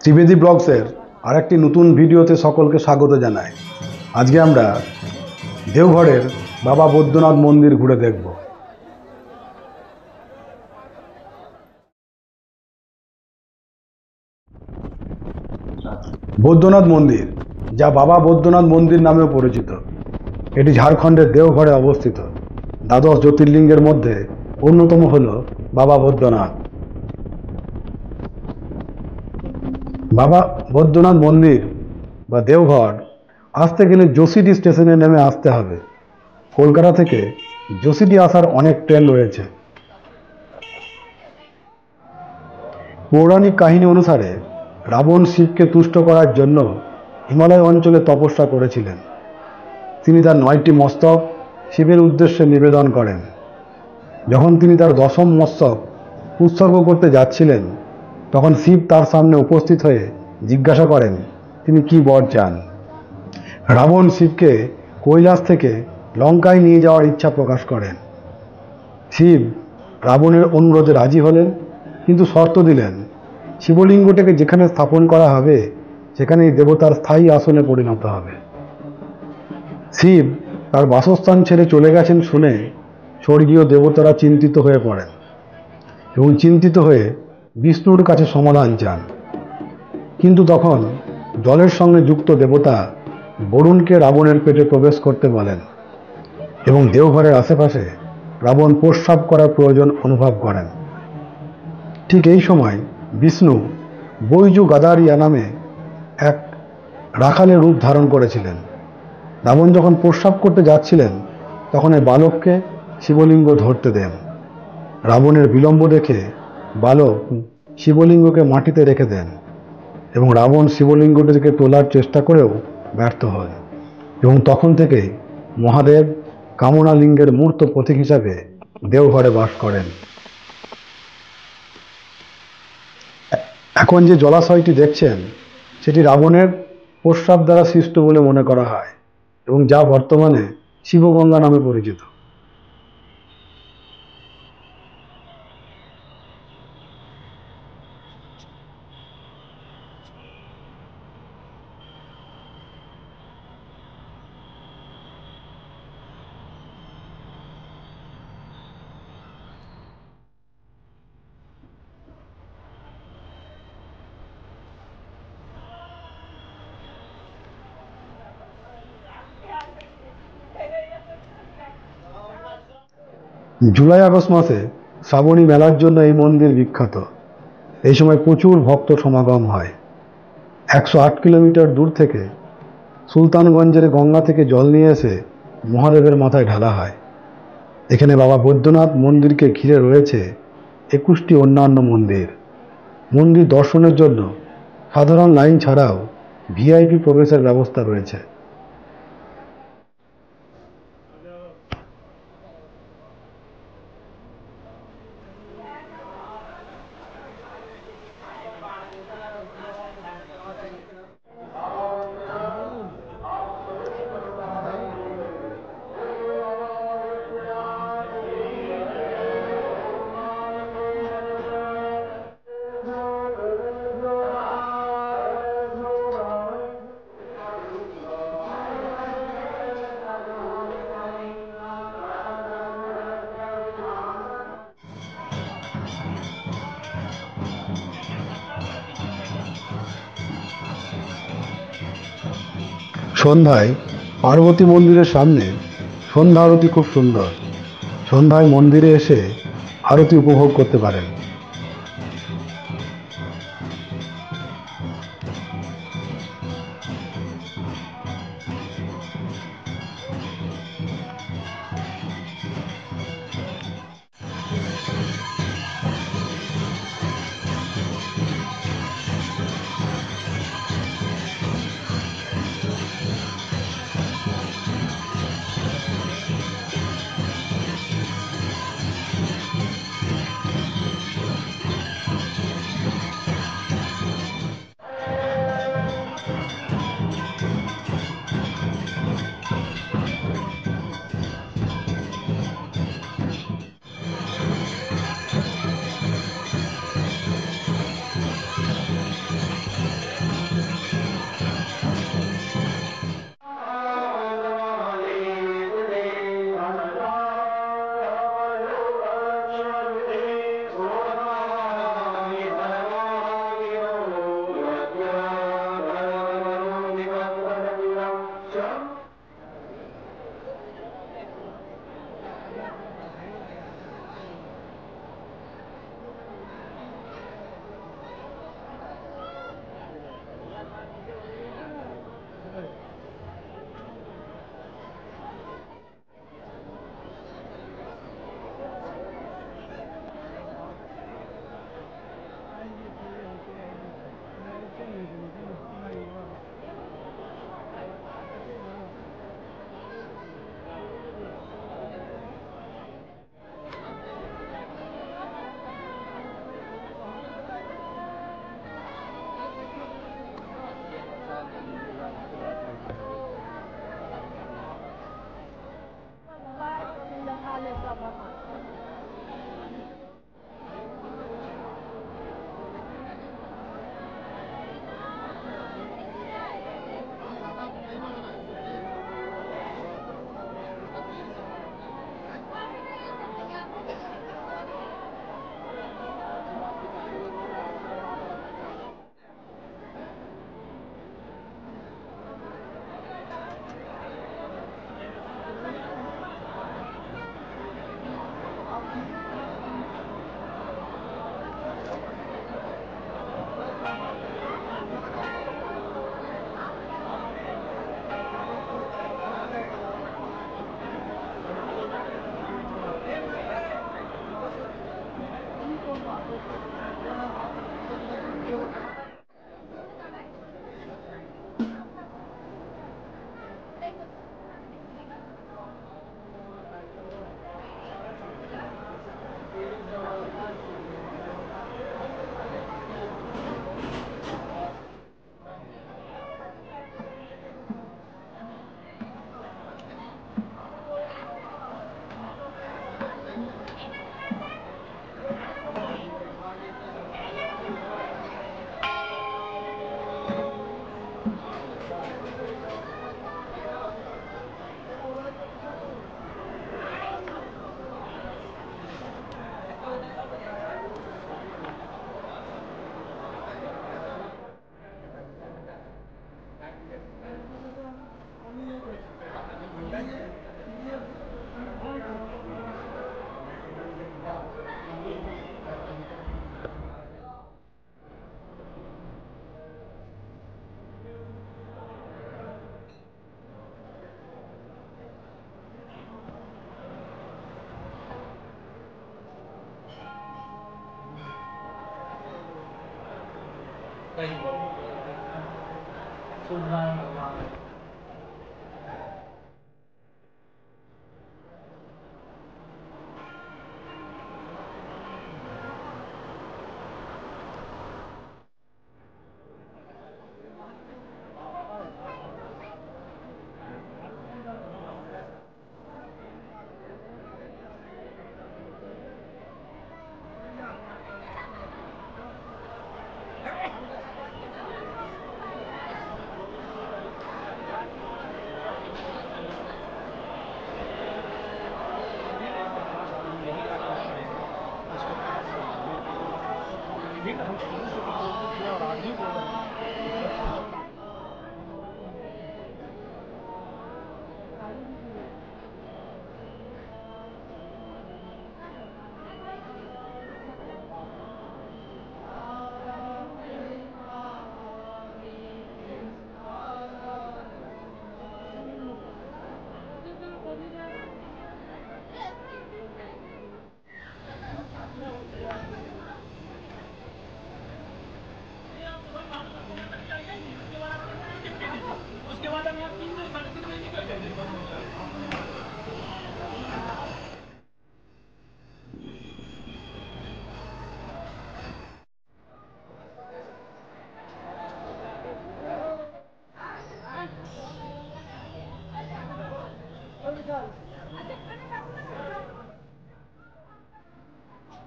ত্রিবেদী ব্লগসের আরেকটি নতুন ভিডিওতে সকলকে স্বাগত জানাই। আজকে আমরা দেওঘরের বাবা বৈদ্যনাথ মন্দির ঘুরে দেখব। বৈদ্যনাথ মন্দির, যা বাবা বৈদ্যনাথ মন্দির নামেও পরিচিত, এটি ঝাড়খণ্ডের দেওঘরে অবস্থিত। দ্বাদশ জ্যোতির্লিঙ্গের মধ্যে অন্যতম হল বাবা বৈদ্যনাথ। বাবা বৈদ্যনাথ মন্দির বা দেওঘর আসতে গেলে যোশীটি স্টেশনে নেমে আসতে হবে। কলকাতা থেকে যোশীটি আসার অনেক ট্রেন রয়েছে। পৌরাণিক কাহিনী অনুসারে রাবণ শিবকে তুষ্ট করার জন্য হিমালয় অঞ্চলে তপস্যা করেছিলেন। তিনি তার 9টি মস্তক শিবের উদ্দেশ্যে নিবেদন করেন। যখন তিনি তার 10ম মস্তক উৎসর্গ করতে যাচ্ছিলেন, তখন শিব তার সামনে উপস্থিত হয়ে জিজ্ঞাসা করেন তিনি কি বর চান। রাবণ শিবকে কৈলাস থেকে লঙ্কায় নিয়ে যাওয়ার ইচ্ছা প্রকাশ করেন। শিব রাবণের অনুরোধে রাজি হলেন, কিন্তু শর্ত দিলেন শিবলিঙ্গটাকে যেখানে স্থাপন করা হবে সেখানেই দেবতার স্থায়ী আসনে পরিণত হবে। শিব তার বাসস্থান ছেড়ে চলে গেছেন শুনে স্বর্গীয় দেবতারা চিন্তিত হয়ে পড়েন এবং চিন্তিত হয়ে বিষ্ণুর কাছে সমাধান চান। কিন্তু তখন জলের সঙ্গে যুক্ত দেবতা বরুণকে রাবণের পেটে প্রবেশ করতে বলেন এবং দেওঘরের আশেপাশে রাবণ প্রস্রাব করার প্রয়োজন অনুভব করেন। ঠিক এই সময় বিষ্ণু বৈজু গাদারিয়া নামে এক রাখালের রূপ ধারণ করেছিলেন। রাবণ যখন প্রস্রাব করতে যাচ্ছিলেন, তখন এই বালককে শিবলিঙ্গ ধরতে দেন। রাবণের বিলম্ব দেখে বালক শিবলিঙ্গকে মাটিতে রেখে দেন এবং রাবণ শিবলিঙ্গটিকে তোলার চেষ্টা করেও ব্যর্থ হয় এবং তখন থেকেই মহাদেব কামনালিঙ্গের মূর্ত প্রতীক হিসাবে দেওঘরে বাস করেন। এখন যে জলাশয়টি দেখছেন সেটি রাবণের প্রস্রাব দ্বারা সৃষ্ট বলে মনে করা হয় এবং যা বর্তমানে শিবগঙ্গা নামে পরিচিত। জুলাই আগস্ট মাসে শ্রাবণী মেলার জন্য এই মন্দির বিখ্যাত। এই সময় প্রচুর ভক্ত সমাগম হয়। 108 কিলোমিটার দূর থেকে সুলতানগঞ্জের গঙ্গা থেকে জল নিয়ে এসে মহাদেবের মাথায় ঢালা হয়। এখানে বাবা বৈদ্যনাথ মন্দিরকে ঘিরে রয়েছে 21টি অন্যান্য মন্দির। মন্দির দর্শনের জন্য সাধারণ লাইন ছাড়াও ভিআইপি প্রবেশের ব্যবস্থা রয়েছে। সন্ধ্যায় পার্বতী মন্দিরের সামনে সন্ধ্যা আরতি খুব সুন্দর। সন্ধ্যায় মন্দিরে এসে আরতি উপভোগ করতে পারেন।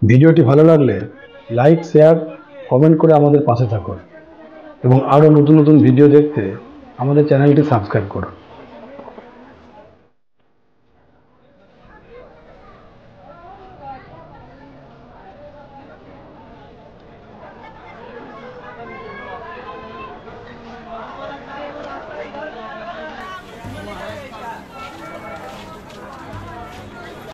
ভিডিওটি ভালো লাগলে লাইক, শেয়ার, কমেন্ট করে আমাদের পাশে থাকুন এবং আরও নতুন নতুন ভিডিও দেখতে আমাদের চ্যানেলটি সাবস্ক্রাইব করুন।